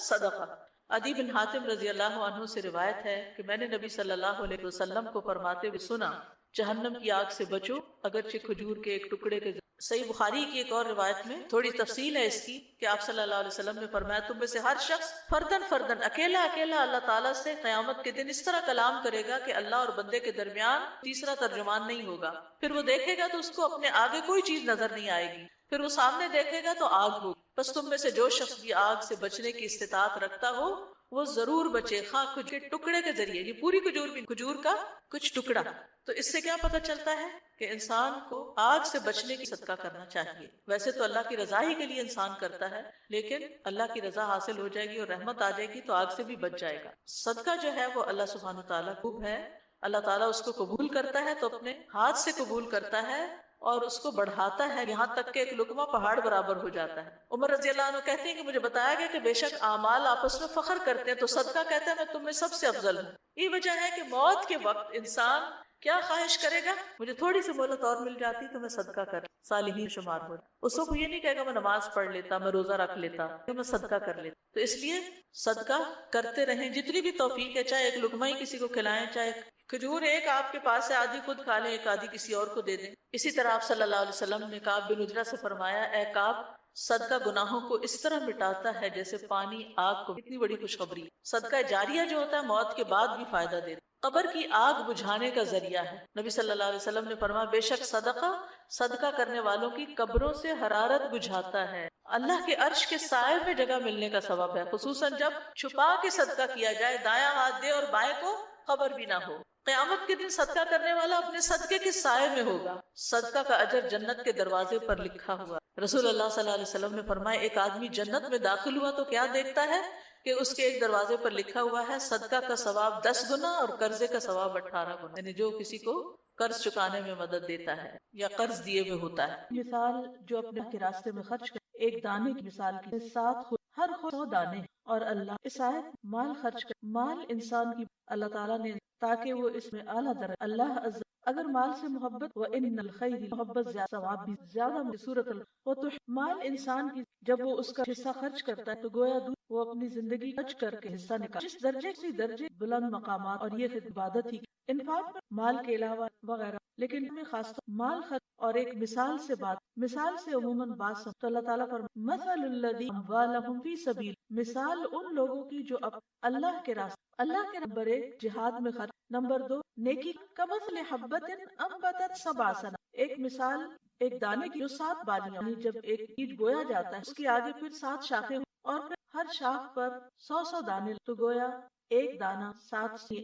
صدقہ۔ عدی بن حاتم رضی اللہ عنہ سے روایت ہے کہ میں نے نبی صلی اللہ علیہ وسلم کو فرماتے ہوئے سنا، جہنم کی آگ سے بچو اگرچہ کھجور کے ایک ٹکڑے کے۔ صحیح بخاری کی ایک اور روایت میں تھوڑی تفصیل ہے اس کی کہ آپ صلی اللہ علیہ وسلم نے فرمایا تم میں سے ہر شخص فردن فردن اکیلا اکیلا اللہ تعالیٰ سے قیامت کے دن اس طرح کلام کرے گا کہ اللہ اور بندے کے درمیان تیسرا ترجمان نہیں ہوگا۔ پھر وہ دیکھے گا تو اس کو اپنے آگے کوئی چیز نظر نہیں آئے گی، پھر وہ سامنے دیکھے گا تو آگ ہوگی۔ بس تم میں سے جو شخص بھی آگ سے بچنے کی استطاعت رکھتا ہو وہ ضرور بچے، خواہ کھجور کے ٹکڑے کے ذریعے، یہ پوری کھجور بھی کھجور کا کچھ ٹکڑا۔ تو اس سے کیا پتہ چلتا ہے کہ انسان کو آگ سے بچنے کی صدقہ کرنا چاہیے۔ ویسے تو اللہ کی رضا ہی کے لیے انسان کرتا ہے، لیکن اللہ کی رضا حاصل ہو جائے گی اور رحمت آ جائے گی تو آگ سے بھی بچ جائے گا۔ صدقہ جو ہے وہ اللہ سبحانہ تعالیٰ خوب ہے، اللہ تعالیٰ اس کو قبول کرتا ہے تو اپنے ہاتھ سے قبول کرتا ہے اور اس کو بڑھاتا ہے یہاں تک کہ ایک لقمہ پہاڑ برابر ہو جاتا ہے۔ عمر رضی اللہ عنہ کہتے ہیں کہ مجھے بتایا گیا کہ بے شک اعمال آپس میں فخر کرتے ہیں تو صدقہ کہتا ہے میں تم میں سب سے افضل ہوں۔ یہ وجہ ہے کہ موت کے وقت انسان کیا خواہش کرے گا، مجھے تھوڑی سی مہلت اور مل جاتی تو میں صدقہ کر صالحین شمار ہو۔ اس کو یہ نہیں کہے گا میں نماز پڑھ لیتا، میں روزہ رکھ لیتا، کہ میں صدقہ کر لیتا۔ تو اس لیے صدقہ کرتے رہیں جتنی بھی توفیق ہے، چاہے ایک لقمہ ہی کسی کو کھلائیں، چاہے کھجور ایک آپ کے پاس ہے آدھی خود کھا لیں، ایک آدھی کسی اور کو دے دیں۔ اسی طرح آپ صلی اللہ علیہ وسلم نے کعب بن عجرہ سے فرمایا، اے کعب صدقہ گناہوں کو اس طرح مٹاتا ہے جیسے پانی آگ کو۔ کتنی بڑی خوشخبری۔ صدقہ جاریہ جو ہوتا ہے موت کے بعد بھی فائدہ دیتا ہے، قبر کی آگ بجھانے کا ذریعہ ہے۔ نبی صلی اللہ علیہ وسلم نے فرمایا بے شک صدقہ کرنے والوں کی قبروں سے حرارت بجھاتا ہے، اللہ کے عرش کے سائے میں جگہ ملنے کا سبب ہے، خصوصاً جب چھپا کے صدقہ کیا جائے، دایاں ہاتھ دے اور بائیں کو خبر بھی نہ ہو۔ قیامت کے دن صدقہ کرنے والا اپنے صدقے کے سائے میں ہوگا، صدقہ کا اجر جنت کے دروازے پر لکھا ہوا۔ رسول اللہ صلی اللہ علیہ وسلم نے فرمایا ایک آدمی جنت میں داخل ہوا تو کیا دیکھتا ہے کہ اس کے ایک دروازے پر لکھا ہوا ہے صدقہ کا ثواب 10 گنا اور قرضے کا ثواب 18 گنا، یعنی جو کسی کو قرض چکانے میں مدد دیتا ہے یا قرض دیے ہوئے ہوتا ہے۔ مثال جو اپنے کے راستے میں خرچ کر ایک دانے کی مثال کی 7 خود ہر خود 100 دانے، اور اللہ اس آیت مال خرچ کر مال انسان کی اللہ تعالیٰ نے تاکہ وہ اس میں اعلیٰ درجہ اللہ اگر مال سے محبت و ان الخیر محبت زیادہ ثواب بھی زیادہ صورت وہ تو مال انسان کی جب وہ اس کا حصہ خرچ کرتا ہے تو گویا وہ اپنی زندگی خرچ کر کے حصہ نکال جس درجے بلند مقامات، اور یہ عبادت ہی انفاق مال کے علاوہ وغیرہ، لیکن ہمیں خاص طور مال خرچ اور ایک مثال سے عموماً بات تو اللہ تعالیٰ پر مثل الذی اموالہم فی سبیل، مثال ان لوگوں کی جو اللہ کے راستے اللہ کے نمبر 1 جہاد میں خرچ، نمبر 2 نیکی کمثل حبۃ انبتت 7 سنابل، ایک مثال ایک دانے کی جو 7 بالیاں، جب ایک بیج بویا جاتا ہے اس کے آگے پھر 7 شاخیں اور پھر ہر شاخ پر 100 دانے، تو گویا ایک دانہ 7 سے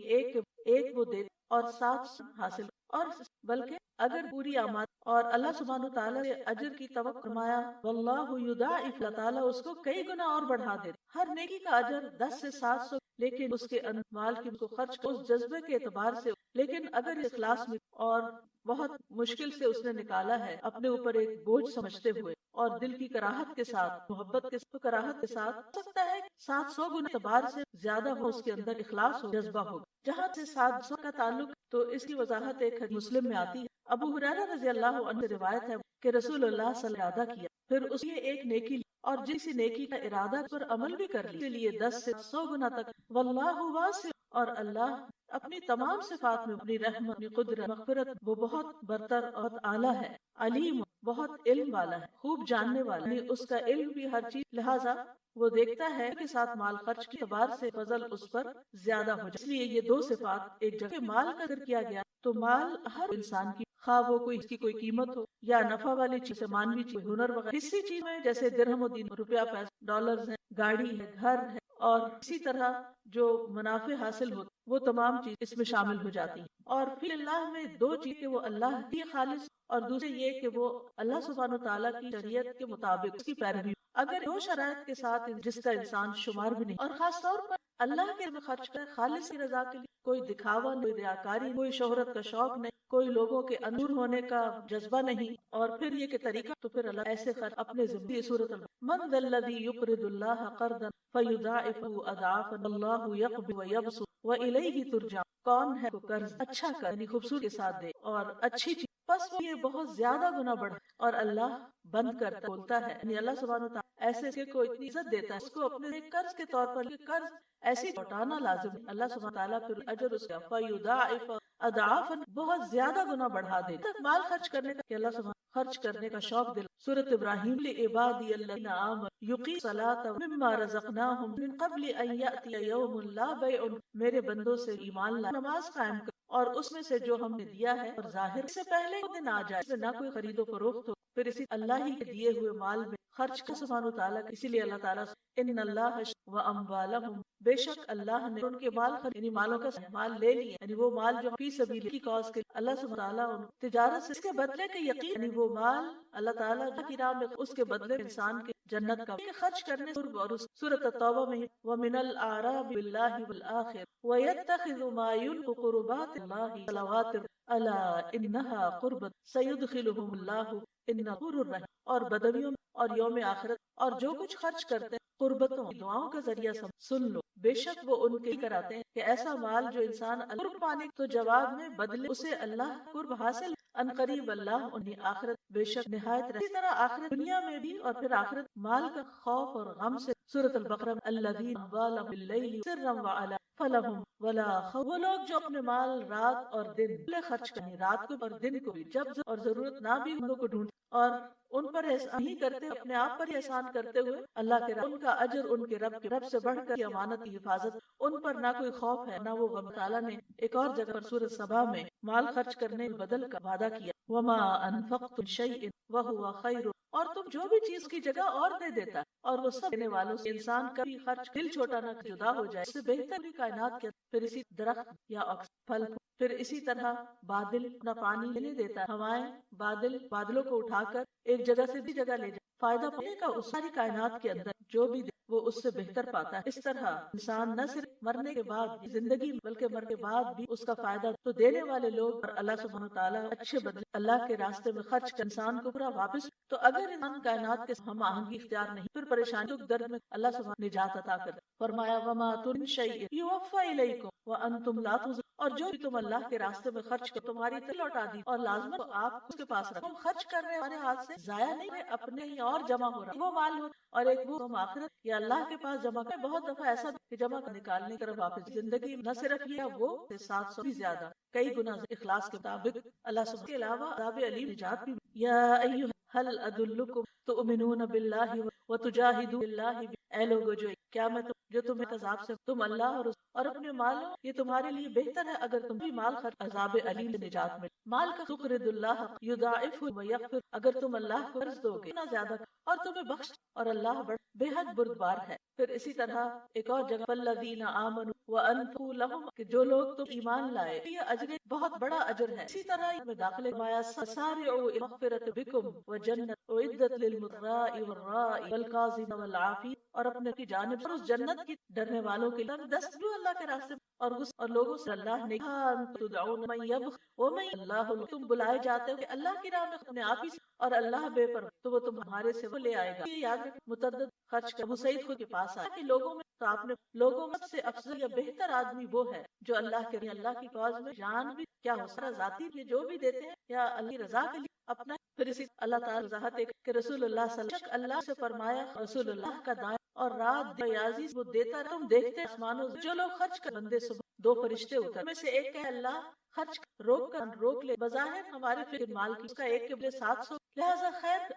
ایک وہ دے اور 7 حاصل، اور بلکہ اگر پوری آماد اور اللہ سبحانہ وتعالیٰ سے اجر کی توقع فرمایا واللہ یضاعف، اللہ تعالیٰ اس کو کئی گنا اور بڑھا دے، ہر نیکی کا اجر 10 سے 700، لیکن اس کے مال کی کو خرچ اس جذبے کے اعتبار سے، لیکن اگر اخلاص میں اور بہت مشکل سے اس نے نکالا ہے اپنے اوپر ایک بوجھ سمجھتے ہوئے اور دل کی کراہت کے ساتھ محبت کے ساتھ کراہت کے ساتھ، ہو سکتا ہے 700 گنا اعتبار سے زیادہ ہو، اس کے اندر اخلاص ہو، جذبہ ہو، جہاں سے 700 کا تعلق تو اس کی وضاحت ایک حدیث مسلم میں آتی ہے۔ ابو ہریرہ رضی اللہ عنہ سے روایت ہے کہ رسول اللہ صلی اللہ علیہ وسلم کیا، پھر اس لیے ایک نیکی لی اور جس نیکی کا ارادہ پر عمل بھی کر لی، اس لیے 10 سے 100 گنا تک، واللہ واسع، اور اللہ اپنی تمام صفات میں اپنی رحمت، اپنی قدرت، مغفرت، وہ بہت برتر اور اعلیٰ ہے، علیم، بہت علم والا ہے، خوب جاننے والا ہے، اس کا علم بھی ہر چیز، لہذا وہ دیکھتا ہے کہ ساتھ مال خرچ کے اعتبار سے فضل اس پر زیادہ ہو جائے۔ اس لیے یہ 2 صفات ایک جگہ مال کا ذکر کیا گیا، تو مال ہر انسان کی، خواہ وہ کوئی اس کی کوئی قیمت ہو یا نفع والی چیز، مانوی چیز، ہنر وغیرہ، کسی چیز میں جیسے درہم و دینار، روپیہ، پیسہ، ڈالرز ہیں، گاڑی ہے، گھر ہے، اور اسی طرح جو منافع حاصل ہوتا وہ تمام چیز اس میں شامل ہو جاتی ہیں۔ اور فی اللہ میں 2 چیز کہ وہ اللہ کی خالص، اور دوسرے یہ کہ وہ اللہ سبحانہ وتعالیٰ کی شریعت کے مطابق اس کی پیروی، اگر 2 شرائط کے ساتھ جس کا انسان شمار بھی نہیں، اور خاص طور پر اللہ کے میں خرچ کرے خالص کی رضا کے لیے، کوئی دکھاوا، کوئی ریاکاری، کوئی شہرت کا شوق نہیں، کوئی لوگوں کے اندور ہونے کا جذبہ نہیں، اور پھر یہ کہ طریقہ، تو پھر اللہ ایسے خرچ اپنے ذمہ صورت من ذا الذی یقرض اللہ قرضا فیضاعفه اضعافا اللہ یقبض ویبسط والیہ ترجعون، کون ہے کو قرض اچھا کر یعنی خوبصورتی کے ساتھ دے اور اچھی چیز پس وہ یہ بہت زیادہ گناہ بڑھا اور اللہ بند کرتا بولتا ہے، یعنی اللہ سبحانہ وتعالی ایسے کو اتنی عزت دیتا ہے، اس کو اپنے ایک قرض کے طور پر قرض ایسے لوٹانا لازم ہے۔ اللہ سبحانہ وتعالی پھر اجر اس کا فیضاعف اضعافا بہت زیادہ گناہ بڑھا دیتا ہے۔ مال خرچ کرنے کا کہ اللہ سبحانہ خرچ کرنے کا شوق دل سورۃ ابراہیم لعبادی الذین آمنوا یقیمون الصلاۃ مما رزقناہم من قبل ان یأتی یوم لا بیع، میرے بندوں سے ایمان لا نماز قائم کر اور اس میں سے جو ہم نے دیا ہے اور ظاہر سے پہلے وہ دن آ جائے اس میں نہ کوئی خرید و فروخت ہو، پھر اسی اللہ ہی کے دیے ہوئے مال میں خرچ کر سبحانہ وتعالیٰ، اسی لیے اللہ تعالیٰ ان اللہ و اموالہم، بے شک اللہ نے ان کے مال یعنی مالوں کا مال لے لیا، یعنی وہ مال جو فی سبیل کی کاز کے اللہ سبحانہ وتعالیٰ ان تجارت سے اس کے بدلے کے یقین، یعنی وہ مال اللہ تعالیٰ کی راہ میں اس کے بدلے انسان کے جنت کا خرچ کرنے اور اس سورۃ التوبہ میں ومن الاعراب باللہ والآخر ويتخذ ما ينفق قربات الله صلوات الا انها قربت سيدخلهم الله ان غفور رحیم، اور بدویوں اور یوم آخرت اور جو کچھ خرچ کرتے ہیں قربتوں دعاؤں کا ذریعہ سن لو، بے شک وہ ان کے کراتے ہیں کہ ایسا مال جو انسان قرب پانے تو جواب میں بدلے اسے اللہ قرب حاصل ان قریب اللہ انہیں آخرت بے شک نہایت رہے۔ اسی طرح آخرت دنیا میں بھی اور پھر آخرت مال کا خوف اور غم سے سورۃ البقرہ الذین اموالهم باللیل سرا وعلا فلہم ولا خوف، وہ لوگ جو اپنے مال رات اور دن خرچ کریں، رات کو اور دن کو بھی جب اور ضرورت نہ بھی ان کو ڈھونڈ اور ان پر احسان ہی کرتے اپنے آپ پر ہی احسان کرتے ہوئے اللہ کے ان کا اجر ان کے رب سے بڑھ کر امانت کی حفاظت، ان پر نہ کوئی خوف ہے نہ وہ غم۔ تعالیٰ نے ایک اور جگہ پر سورۃ سبا میں مال خرچ کرنے بدل کا وعدہ کیا، وما انفقتم شیئا وهو خیر، اور تم جو بھی چیز کی جگہ اور دے دیتا اور وہ سب دینے والوں سے انسان کبھی خرچ دل چھوٹا نہ جدا ہو جائے، اس سے بہتر بھی کائنات کے پھر اسی درخت یا پھل، پھر اسی طرح بادل اپنا پانی نہیں دیتا، ہوائیں بادلوں کو اٹھا کر ایک جگہ سے دوسری جگہ لے جائے، فائدہ پانے کا اس ساری کائنات کے اندر جو بھی دے وہ اس سے بہتر پاتا ہے۔ اس طرح انسان نہ صرف مرنے کے بعد زندگی بلکہ مرنے کے بعد بھی اس کا فائدہ تو دینے والے لوگ اور اللہ سبحانہ وتعالیٰ اچھے بدلے اللہ کے راستے میں خرچ کر انسان کو پورا واپس، تو اگر انسان کائنات کے ہم آہنگی اختیار نہیں پھر پریشانی دکھ درد میں اللہ سبحانہ نجات عطا کر فرمایا وما تن شیء یوفى الیکم وانتم لا تظلمون، اور جو بھی تم اللہ کے راستے میں خرچ کر تمہاری طرف لوٹا دی اور لازمت کو آپ اس کے پاس رکھو، تم خرچ کر رہے ہمارے ہاتھ سے ضائع نہیں ہے، اپنے ہی اور جمع ہو رہا وہ مال ہو اور ایک وہ ہم آخرت یا اللہ کے پاس جمع کر۔ بہت دفعہ ایسا کہ جمع کر نکالنے کی طرف واپس زندگی نہ صرف یہ وہ 700 بھی زیادہ کئی گنا اخلاص کے مطابق اللہ سبحانہ کے علاوہ عذاب علیم نجات بھی۔ یا ایھا هل ادلکم تؤمنون باللہ وتجاہدون باللہ، اے لوگو کیا میں جو تمہیں عذاب سے تم اللہ اور اپنے مالوں یہ تمہارے لیے بہتر ہے اگر تم بھی مال خرچ عذاب علیم سے نجات ملے۔ مال کا تقرض اللہ یضاعفہ ویغفر، اگر تم اللہ کو قرض دو گے نہ زیادہ اور تمہیں بخش اور اللہ بے حد بردبار ہے۔ پھر اسی طرح ایک اور جگہ فالذین آمنوا وانفقوا لهم، کہ جو لوگ تم ایمان لائے یہ اجر بہت بڑا اجر ہے۔ اسی طرح میں داخلے مایا سارعوا الی مغفرۃ بکم وجنت اعدت للمتقین والرائی والقاظمین والعافین، اور اپنے کی جانب اور اس جنت کی ڈرنے والوں کے لیے دست جو اللہ کے راستے اور لوگوں سے اللہ نے کہا تدعون من یبخل ومن اللہ، تم بلائے جاتے ہو کہ اللہ کی راہ میں اپنے آپ ہی اور اللہ بے پر تو وہ تمہارے سے وہ لے آئے گا۔ یہ یاد رکھ متعدد خرچ کر ابو سعید خود کے پاس آیا کہ لوگوں میں تو آپ نے لوگوں میں سب سے افضل یا بہتر آدمی وہ ہے جو اللہ کے اللہ کی کاز میں جان بھی کیا ہو سارا ذاتی بھی جو بھی دیتے ہیں یا اللہ کی رضا کے لیے اپنا۔ پھر اسی اللہ تعالیٰ وضاحت کہ رسول اللہ صلی اللہ علیہ وسلم اللہ سے فرمایا رسول اللہ کا دائیں اور رات عزیز وہ دیتا تم دیکھتے آسمانوں جو لوگ خرچ کر بندے صبح دو فرشتے اتر میں سے ایک کہ اللہ خرچ روک لے بظاہر ہمارے فکر مال کی اس کا ایک کے بلے 700، لہذا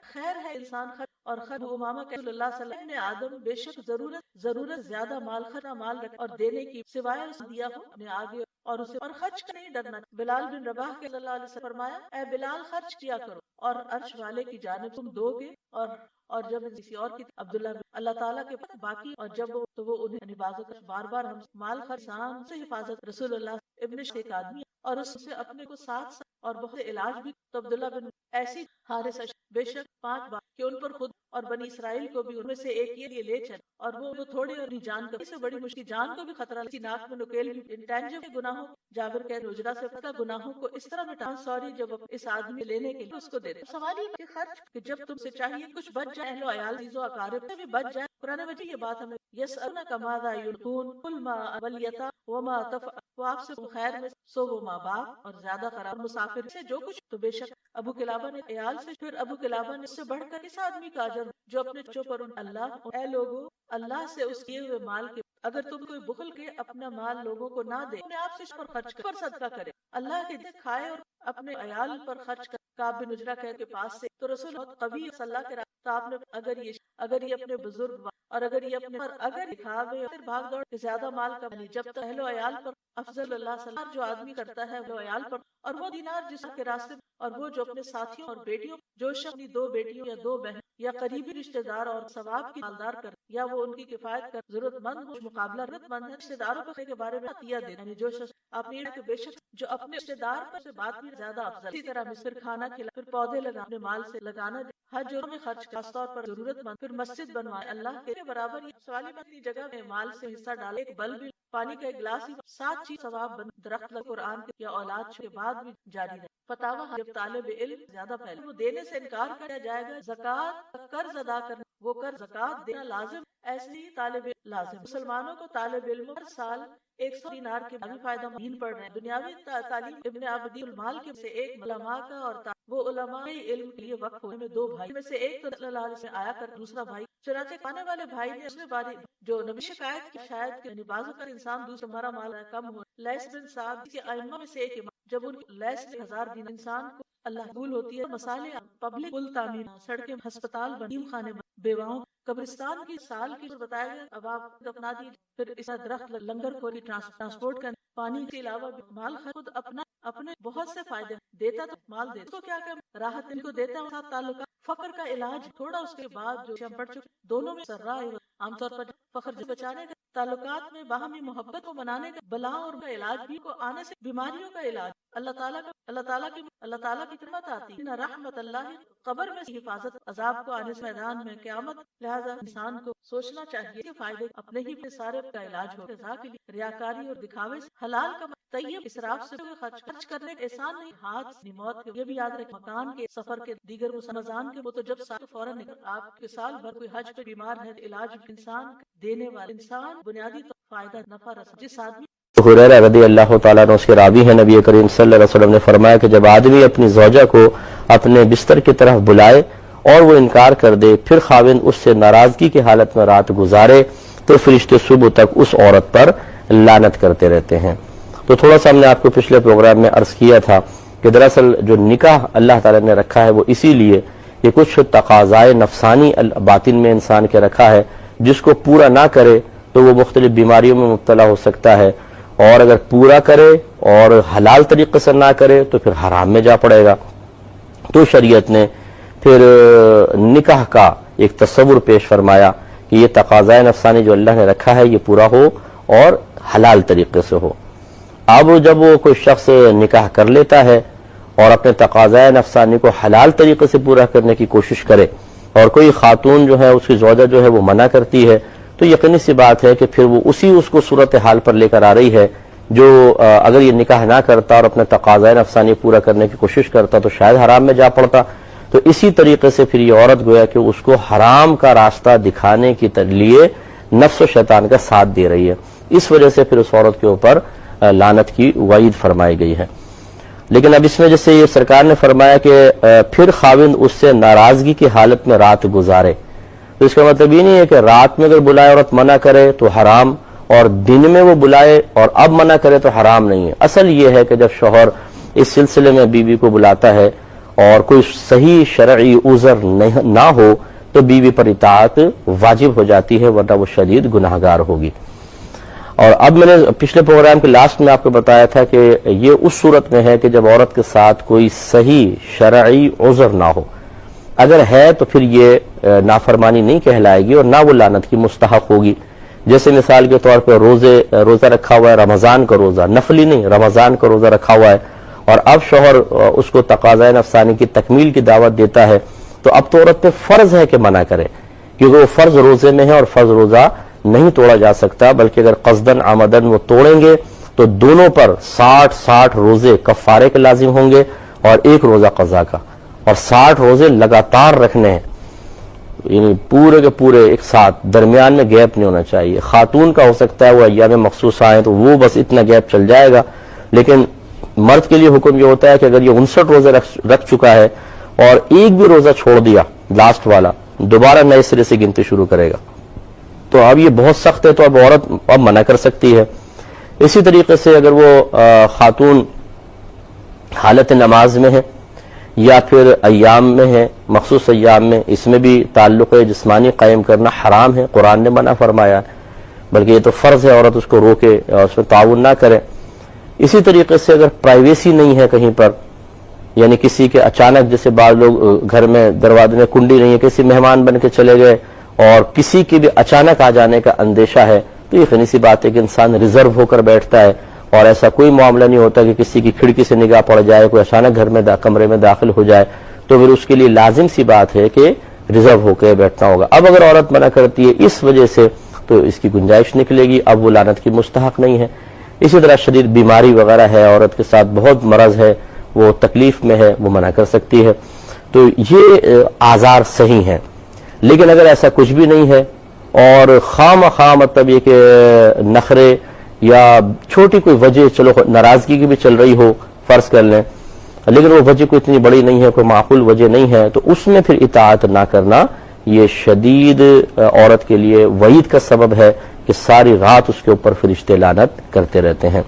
خیر ہے انسان خرچ اور خرچ۔ امامہ کہ رسول اللہ صلی اللہ علیہ وسلم نے آدم بے شک ضرورت زیادہ مال خرچ مال رکھ اور دینے کی سوائے اس دیا ہو اپنے آگے اور اسے اور خرچ کا نہیں ڈرنا۔ بلال بن رباح کے صلی اللہ علیہ وسلم فرمایا اے بلال خرچ کیا کرو اور عرش والے کی جانب تم دو گے اور جب کسی اور کی عبداللہ اللہ تعالیٰ کے پاس باقی اور جب تو وہ انہیں بازو بار ہم مال خرچان سے حفاظت رسول اللہ ابن ایک آدمی اور اس سے اپنے کو ساتھ اور بہت علاج بھی تو عبداللہ بن ایسی حارث بے شک 5 بار کہ ان پر خود اور بنی اسرائیل کو بھی ان میں سے ایک یہ لے چل، اور وہ تھوڑی اور جان کو سے بڑی مشکل جان کو بھی خطرہ، ناک میں نکیل بھی انٹینجبل گناہوں، جابر کہہ رجرا سے پتہ گناہوں کو اس طرح مٹا سوری جب اس آدمی لینے کے لیے اس کو دیتے. سوال یہ کہ خرچ کہ جب تم سے چاہیے کچھ بچ جائے، اہل و عیال عزیز و اقارب سے بھی بچ جائے. قرآن مجید یہ بات ہمیں یسألونک ماذا ينفقون قل ما والیتام وما تفعلوا، وہ آپ سے خیر میں سو وہ ماں باپ اور زیادہ قرار مسافر سے جو کچھ. تو بے شک ابو قلابہ نے عیال سے، پھر ابو قلابہ نے اس سے بڑھ کر اس آدمی کا اجر جو اپنے بچوں پر اللہ. اے لوگوں، اللہ سے اس کیے ہوئے مال کے اگر تم کوئی بخل کے اپنا مال لوگوں کو نہ دے، اپنے آپ سے اس پر خرچ کر صدقہ کرے، اللہ کے دین کھائے اور اپنے عیال پر خرچ کر. کعب بن عجرہ کے پاس سے تو رسول بہت قوی صلی اللہ کے راستے. تو آپ نے اگر یہ اپنے بزرگ اور اگر یہ اپنے پر اگر دکھاوے اور بھاگ دوڑ کے زیادہ مال کا جب تک اہل و عیال پر افضل اللہ صلی اللہ جو آدمی کرتا ہے اہل و عیال پر، اور وہ دینار جس کے راستے، اور وہ جو اپنے ساتھیوں اور بیٹیوں، جو شخص اپنی 2 بیٹیوں یا 2 بہن یا قریبی رشتہ دار اور ثواب کی مالدار کر، یا وہ ان کی کفایت کر، ضرورت مند ہو، مقابلہ ضرورت مند ہے، رشتہ داروں کے بارے میں عطیہ دے، یعنی جو شخص اپنی کے بے شک جو اپنے رشتہ دار پر سے بات بھی زیادہ افضل. اسی طرح مصر کھانا کھلا، پھر پودے لگا، اپنے مال سے لگانا، حج میں خرچ خاص طور پر ضرورت مند، پھر مسجد بنوائے اللہ کے برابر. یہ سوالی اپنی جگہ میں مال سے حصہ ڈالے، ایک بلب، پانی کا ایک گلاس ہی 7 چیز ثواب بن، درخت لگ، قرآن کے یا اولاد کے بعد بھی جاری رہے. فتاوی جب طالب علم زیادہ پہلے وہ دینے سے انکار کیا جائے گا، زکوٰۃ قرض ادا کرنا، وہ قرض زکوٰۃ دینا لازم، ایسے ہی طالب لازم. مسلمانوں کو طالب علم ہر سال 100 دینار کے بھی فائدہ دین پڑھ رہے ہیں. دنیاوی تعلیم ابن عبدی المال کے سے ایک علماء کا، اور وہ علماء علم کے لیے وقف ہونے میں 2 بھائی میں سے ایک تو صلی اللہ علیہ وسلم آیا کر، دوسرا بھائی چنانچہ کھانے والے بھائی نے اس میں باری جو نبی شکایت کی شاید کہ بازو کا انسان دوسرا ہمارا مال کم ہو. لیس بن صاحب کے ائمہ میں سے ایک امام، جب ان لیس 1000 دینار انسان کو اللہ قبول ہوتی ہے. مسالے پبلک پل تعمیر، سڑکیں، ہسپتال، بنیم خانے، بیواؤں، قبرستان کی سال کی بتایا گیا. اب آپ اپنا دی، پھر اس درخت لنگر کو ٹرانسپورٹ کرنا، پانی کے علاوہ مال خود اپنے بہت سے فائدے دیتا، تو مال دے تو کیا کہ راحت ان کو دیتا ہے. ساتھ تعلقات، فقر کا علاج تھوڑا اس کے بعد جو ہم پڑھ چکے، دونوں میں سرا ہے عام طور پر فخر سے بچانے کا، تعلقات میں باہمی محبت کو منانے کا، بلاؤں اور کا علاج بھی کو آنے سے بیماریوں کا علاج، اللہ تعالیٰ کی رحمت آتی ہے. رحمت اللہ قبر میں حفاظت، عذاب کو آنے سے میدان میں قیامت. لہذا انسان کو سوچنا چاہیے کہ فائدے اپنے ہی سارے کا علاج ہو. رضا کے لیے ریاکاری اور دکھاوے سے حلال کا طیب اسراف سے خرچ کرنے کا احسان نہیں. ہاتھ موت کے یہ بھی یاد رکھ، مکان کے، سفر کے، دیگر رمضان کے، وہ تو جب سال فوراً نکل، آپ کے سال بھر کوئی حج پہ بیمار ہے، علاج انسان دینے والا انسان بنیادی فائدہ نفع رسا. جس آدمی حریرہ رضی اللہ تعالیٰ عنہ اس کے راوی ہیں، نبی کریم صلی اللہ علیہ وسلم نے فرمایا کہ جب آدمی اپنی زوجہ کو اپنے بستر کی طرف بلائے اور وہ انکار کر دے، پھر خاوند اس سے ناراضگی کی حالت میں رات گزارے، تو فرشتے صبح تک اس عورت پر لعنت کرتے رہتے ہیں. تو تھوڑا سا ہم نے آپ کو پچھلے پروگرام میں عرض کیا تھا کہ دراصل جو نکاح اللہ تعالیٰ نے رکھا ہے وہ اسی لیے کہ کچھ تقاضائے نفسانی باطن میں انسان کے رکھا ہے، جس کو پورا نہ کرے تو وہ مختلف بیماریوں میں مبتلا ہو سکتا ہے، اور اگر پورا کرے اور حلال طریقے سے نہ کرے تو پھر حرام میں جا پڑے گا. تو شریعت نے پھر نکاح کا ایک تصور پیش فرمایا کہ یہ تقاضائے نفسانی جو اللہ نے رکھا ہے یہ پورا ہو اور حلال طریقے سے ہو. اب جب وہ کوئی شخص نکاح کر لیتا ہے اور اپنے تقاضائے نفسانی کو حلال طریقے سے پورا کرنے کی کوشش کرے، اور کوئی خاتون جو ہے اس کی زوجہ جو ہے وہ منع کرتی ہے، تو یقینی سی بات ہے کہ پھر وہ اس کو صورتحال پر لے کر آ رہی ہے جو اگر یہ نکاح نہ کرتا اور اپنے تقاضائے نفسانی پورا کرنے کی کوشش کرتا تو شاید حرام میں جا پڑتا. تو اسی طریقے سے پھر یہ عورت گویا کہ اس کو حرام کا راستہ دکھانے کے لیے نفس و شیطان کا ساتھ دے رہی ہے. اس وجہ سے پھر اس عورت کے اوپر لعنت کی وعید فرمائی گئی ہے. لیکن اب اس میں جیسے یہ سرکار نے فرمایا کہ پھر خاوند اس سے ناراضگی کی حالت میں رات گزارے، تو اس کا مطلب یہ نہیں ہے کہ رات میں اگر بلائے عورت منع کرے تو حرام، اور دن میں وہ بلائے اور اب منع کرے تو حرام نہیں ہے. اصل یہ ہے کہ جب شوہر اس سلسلے میں بیوی کو بلاتا ہے اور کوئی صحیح شرعی عذر نہ ہو تو بیوی پر اطاعت واجب ہو جاتی ہے، ورنہ وہ شدید گناہگار ہوگی. اور اب میں نے پچھلے پروگرام کے لاسٹ میں آپ کو بتایا تھا کہ یہ اس صورت میں ہے کہ جب عورت کے ساتھ کوئی صحیح شرعی عذر نہ ہو. اگر ہے تو پھر یہ نافرمانی نہیں کہلائے گی اور نہ وہ لعنت کی مستحق ہوگی. جیسے مثال کے طور پہ روزہ رکھا ہوا ہے، رمضان کا روزہ، نفلی نہیں رمضان کا روزہ رکھا ہوا ہے، اور اب شوہر اس کو تقاضۂ نفسانی کی تکمیل کی دعوت دیتا ہے تو اب تو عورت پہ فرض ہے کہ منع کرے، کیونکہ وہ فرض روزے میں ہے اور فرض روزہ نہیں توڑا جا سکتا، بلکہ اگر قصدن عمدن وہ توڑیں گے تو دونوں پر 60 روزے کفارے کے لازم ہوں گے اور 1 روزہ قضا کا، اور 60 روزے لگاتار رکھنے ہیں، یعنی پورے کے پورے ایک ساتھ، درمیان میں گیپ نہیں ہونا چاہیے۔ خاتون کا ہو سکتا ہے وہ ایام مخصوص آئیں تو وہ بس اتنا گیپ چل جائے گا، لیکن مرد کے لیے حکم یہ ہوتا ہے کہ اگر یہ 59 روزے رکھ چکا ہے اور ایک بھی روزہ چھوڑ دیا لاسٹ والا، دوبارہ نئے سرے سے گنتی شروع کرے گا۔ تو اب یہ بہت سخت ہے، تو اب عورت اب منع کر سکتی ہے۔ اسی طریقے سے اگر وہ خاتون حالت نماز میں ہے یا پھر ایام میں ہے، مخصوص ایام میں، اس میں بھی تعلق جسمانی قائم کرنا حرام ہے، قرآن نے منع فرمایا ہے، بلکہ یہ تو فرض ہے عورت اس کو روکے اور اس میں تعاون نہ کرے۔ اسی طریقے سے اگر پرائیویسی نہیں ہے کہیں پر، یعنی کسی کے اچانک، جیسے بعض لوگ گھر میں دروازے میں کنڈی نہیں ہے، کسی مہمان بن کے چلے گئے اور کسی کے بھی اچانک آ جانے کا اندیشہ ہے، تو یہ فنی سی بات ہے کہ انسان ریزرو ہو کر بیٹھتا ہے، اور ایسا کوئی معاملہ نہیں ہوتا کہ کسی کی کھڑکی سے نگاہ پڑ جائے، کوئی اچانک گھر میں کمرے میں داخل ہو جائے، تو پھر اس کے لیے لازم سی بات ہے کہ ریزرو ہو کے بیٹھنا ہوگا۔ اب اگر عورت منع کرتی ہے اس وجہ سے تو اس کی گنجائش نکلے گی، اب وہ لعنت کی مستحق نہیں ہے۔ اسی طرح شدید بیماری وغیرہ ہے، عورت کے ساتھ بہت مرض ہے، وہ تکلیف میں ہے، وہ منع کر سکتی ہے، تو یہ آزار صحیح ہیں۔ لیکن اگر ایسا کچھ بھی نہیں ہے اور خواہ مطلب یہ کہ نخرے یا چھوٹی کوئی وجہ، چلو ناراضگی کی بھی چل رہی ہو فرض کر لیں، لیکن وہ وجہ کوئی اتنی بڑی نہیں ہے، کوئی معقول وجہ نہیں ہے، تو اس میں پھر اطاعت نہ کرنا یہ شدید عورت کے لیے وعید کا سبب ہے کہ ساری رات اس کے اوپر فرشتے لعنت کرتے رہتے ہیں۔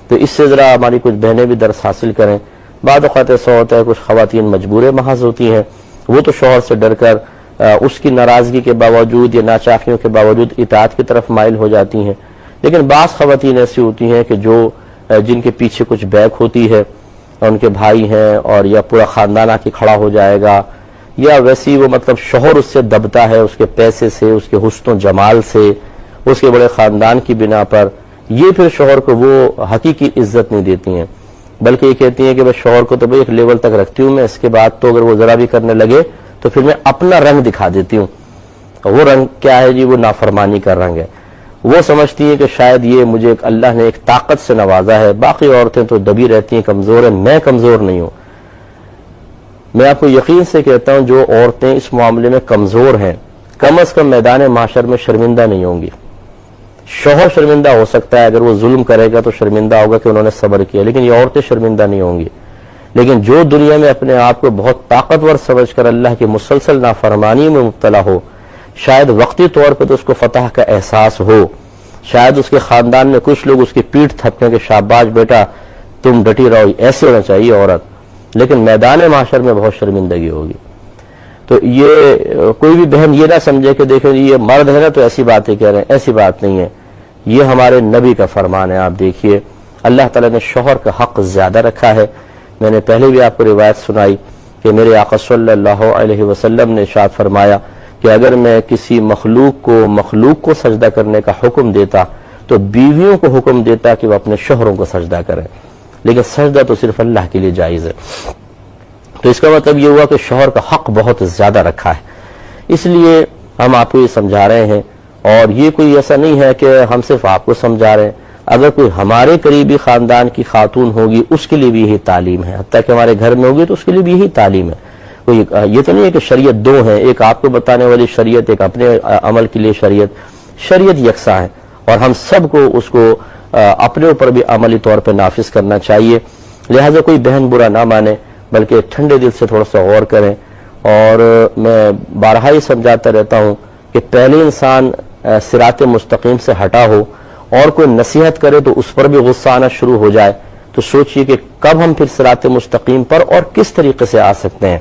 تو اس سے ذرا ہماری کچھ بہنیں بھی درس حاصل کریں۔ بعض اوقات ایسا ہوتا ہے کچھ خواتین مجبور محض ہوتی ہیں، وہ تو شوہر سے ڈر کر اس کی ناراضگی کے باوجود یا ناچاکیوں کے باوجود اطاعت کی طرف مائل ہو جاتی ہیں، لیکن بعض خواتین ایسی ہوتی ہیں کہ جن کے پیچھے کچھ بیک ہوتی ہے، ان کے بھائی ہیں اور یا پورا خاندان آ کے کھڑا ہو جائے گا، یا ویسی وہ مطلب شوہر اس سے دبتا ہے، اس کے پیسے سے، اس کے حسن و جمال سے، اس کے بڑے خاندان کی بنا پر، یہ پھر شوہر کو وہ حقیقی عزت نہیں دیتی ہیں، بلکہ یہ کہتی ہیں کہ بس شوہر کو تو بھئی ایک لیول تک رکھتی ہوں میں، اس کے بعد تو اگر وہ ذرا بھی کرنے لگے تو پھر میں اپنا رنگ دکھا دیتی ہوں۔ وہ رنگ کیا ہے جی؟ وہ نافرمانی کا رنگ ہے۔ وہ سمجھتی ہیں کہ شاید یہ مجھے اللہ نے ایک طاقت سے نوازا ہے، باقی عورتیں تو دبی رہتی ہیں، کمزور ہیں، میں کمزور نہیں ہوں۔ میں آپ کو یقین سے کہتا ہوں جو عورتیں اس معاملے میں کمزور ہیں، کم از کم میدان معاشر میں شرمندہ نہیں ہوں گی۔ شوہر شرمندہ ہو سکتا ہے، اگر وہ ظلم کرے گا تو شرمندہ ہوگا کہ انہوں نے صبر کیا، لیکن یہ عورتیں شرمندہ نہیں ہوں گی۔ لیکن جو دنیا میں اپنے آپ کو بہت طاقتور سمجھ کر اللہ کی مسلسل نافرمانی میں مبتلا ہو، شاید وقتی طور پہ تو اس کو فتح کا احساس ہو، شاید اس کے خاندان میں کچھ لوگ اس کی پیٹھ تھپکیں کہ شاباش بیٹا تم ڈٹی رہو، ایسے ہونا چاہیے عورت، لیکن میدان معاشر میں بہت شرمندگی ہوگی۔ تو یہ کوئی بھی بہن یہ نہ سمجھے کہ دیکھیں یہ مرد ہے نا تو ایسی باتیں کہہ رہے ہیں، ایسی بات نہیں ہے، یہ ہمارے نبی کا فرمان ہے۔ آپ دیکھیے اللہ تعالیٰ نے شوہر کا حق زیادہ رکھا ہے۔ میں نے پہلے بھی آپ کو روایت سنائی کہ میرے آقا صلی اللہ علیہ وسلم نے ارشاد فرمایا کہ اگر میں کسی مخلوق کو سجدہ کرنے کا حکم دیتا تو بیویوں کو حکم دیتا کہ وہ اپنے شوہروں کو سجدہ کریں، لیکن سجدہ تو صرف اللہ کے لیے جائز ہے۔ تو اس کا مطلب یہ ہوا کہ شوہر کا حق بہت زیادہ رکھا ہے، اس لیے ہم آپ کو یہ سمجھا رہے ہیں، اور یہ کوئی ایسا نہیں ہے کہ ہم صرف آپ کو سمجھا رہے ہیں، اگر کوئی ہمارے قریبی خاندان کی خاتون ہوگی اس کے لیے بھی یہی تعلیم ہے، حتیٰ کہ ہمارے گھر میں ہوگی تو اس کے لیے بھی یہی تعلیم ہے۔ کوئی یہ تو نہیں ہے کہ شریعت دو ہیں، ایک آپ کو بتانے والی شریعت، ایک اپنے عمل کے لیے شریعت یکساں ہے، اور ہم سب کو اس کو اپنے اوپر بھی عملی طور پہ نافذ کرنا چاہیے۔ لہٰذا کوئی بہن برا نہ مانے، بلکہ ٹھنڈے دل سے تھوڑا سا غور کریں۔ اور میں بارہا ہی سمجھاتا رہتا ہوں کہ پہلے انسان صراط مستقیم سے ہٹا ہو اور کوئی نصیحت کرے تو اس پر بھی غصہ آنا شروع ہو جائے، تو سوچئے کہ کب ہم پھر صراط مستقیم پر اور کس طریقے سے آ سکتے ہیں۔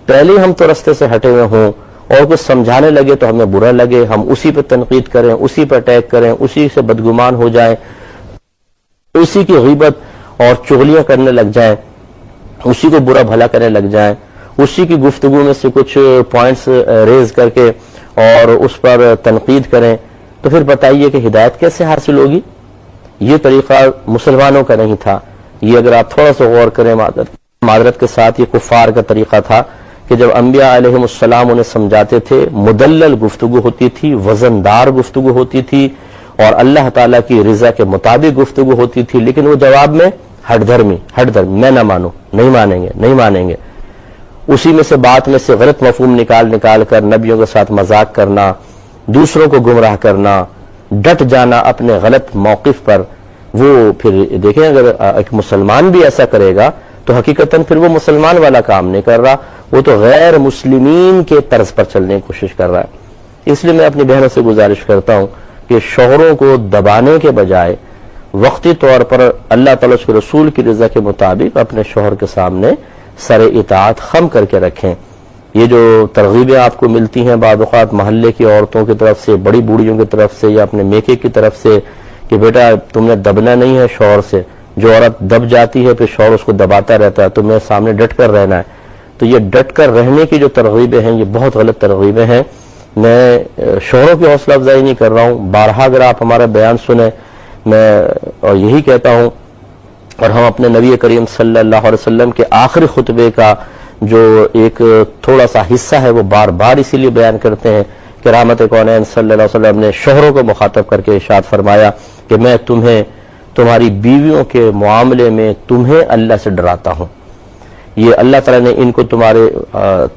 پہلے ہم تو رستے سے ہٹے ہوئے ہوں اور کچھ سمجھانے لگے تو ہمیں برا لگے، ہم اسی پہ تنقید کریں، اسی پہ اٹیک کریں، اسی سے بدگمان ہو جائیں، اسی کی غیبت اور چغلیاں کرنے لگ جائیں، اسی کو برا بھلا کرنے لگ جائیں، اسی کی گفتگو میں سے کچھ پوائنٹس ریز کر کے اور اس پر تنقید کریں، تو پھر بتائیے کہ ہدایت کیسے حاصل ہوگی؟ یہ طریقہ مسلمانوں کا نہیں تھا، یہ اگر آپ تھوڑا سا غور کریں معذرت کے ساتھ یہ کفار کا طریقہ تھا کہ جب انبیاء علیہم السلام انہیں سمجھاتے تھے مدلل گفتگو ہوتی تھی، وزندار گفتگو ہوتی تھی اور اللہ تعالیٰ کی رضا کے مطابق گفتگو ہوتی تھی، لیکن وہ جواب میں ہٹ دھرمی میں نہ مانو، نہیں مانیں گے، اسی میں سے بات میں سے غلط مفہوم نکال کر نبیوں کے ساتھ مذاق کرنا، دوسروں کو گمراہ کرنا، ڈٹ جانا اپنے غلط موقف پر. وہ پھر دیکھیں اگر ایک مسلمان بھی ایسا کرے گا تو حقیقتاً پھر وہ مسلمان والا کام نہیں کر رہا، وہ تو غیر مسلمین کے طرز پر چلنے کی کوشش کر رہا ہے. اس لیے میں اپنی بہنوں سے گزارش کرتا ہوں کہ شوہروں کو دبانے کے بجائے وقتی طور پر اللہ تعالیٰ اس کے رسول کی رضا کے مطابق اپنے شوہر کے سامنے سر اطاعت خم کر کے رکھیں. یہ جو ترغیبیں آپ کو ملتی ہیں بعض اوقات محلے کی عورتوں کی طرف سے، بڑی بوڑھیوں کی طرف سے یا اپنے میکے کی طرف سے کہ بیٹا تم نے دبنا نہیں ہے شوہر سے، جو عورت دب جاتی ہے پھر شوہر اس کو دباتا رہتا ہے، تمہیں سامنے ڈٹ کر رہنا ہے. تو یہ ڈٹ کر رہنے کی جو ترغیبیں ہیں یہ بہت غلط ترغیبیں ہیں. میں شوہروں کی حوصلہ افزائی نہیں کر رہا ہوں، بارہا اگر آپ ہمارا بیان سنیں میں اور یہی کہتا ہوں، اور ہم اپنے نبی کریم صلی اللہ علیہ وسلم کے آخری خطبے کا جو ایک تھوڑا سا حصہ ہے وہ بار بار اسی لیے بیان کرتے ہیں کہ رحمت کونین صلی اللہ علیہ وسلم نے شوہروں کو مخاطب کر کے ارشاد فرمایا کہ میں تمہیں تمہاری بیویوں کے معاملے میں تمہیں اللہ سے ڈراتا ہوں. یہ اللہ تعالیٰ نے ان کو تمہارے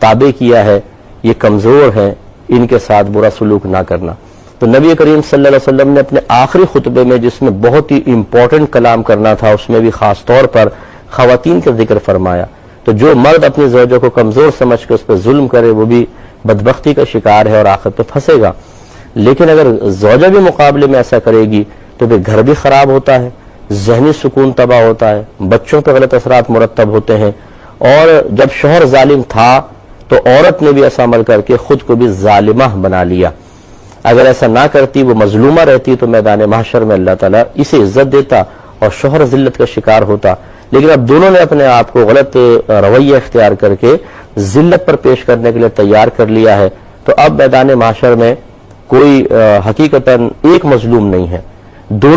تابع کیا ہے، یہ کمزور ہیں، ان کے ساتھ برا سلوک نہ کرنا. تو نبی کریم صلی اللہ علیہ وسلم نے اپنے آخری خطبے میں جس میں بہت ہی امپورٹنٹ کلام کرنا تھا اس میں بھی خاص طور پر خواتین کا ذکر فرمایا. تو جو مرد اپنی زوجہ کو کمزور سمجھ کے اس پہ ظلم کرے وہ بھی بدبختی کا شکار ہے اور آخر پہ پھنسے گا. لیکن اگر زوجہ بھی مقابلے میں ایسا کرے گی تو پھر گھر بھی خراب ہوتا ہے، ذہنی سکون تباہ ہوتا ہے، بچوں پہ غلط اثرات مرتب ہوتے ہیں. اور جب شوہر ظالم تھا تو عورت نے بھی ایسا عمل کر کے خود کو بھی ظالمہ بنا لیا. اگر ایسا نہ کرتی، وہ مظلومہ رہتی، تو میدان محشر میں اللہ تعالیٰ اسے عزت دیتا اور شوہر ذلت کا شکار ہوتا. لیکن اب دونوں نے اپنے آپ کو غلط رویہ اختیار کر کے ذلت پر پیش کرنے کے لیے تیار کر لیا ہے. تو اب میدان محشر میں کوئی حقیقتاً ایک مظلوم نہیں ہے، دونوں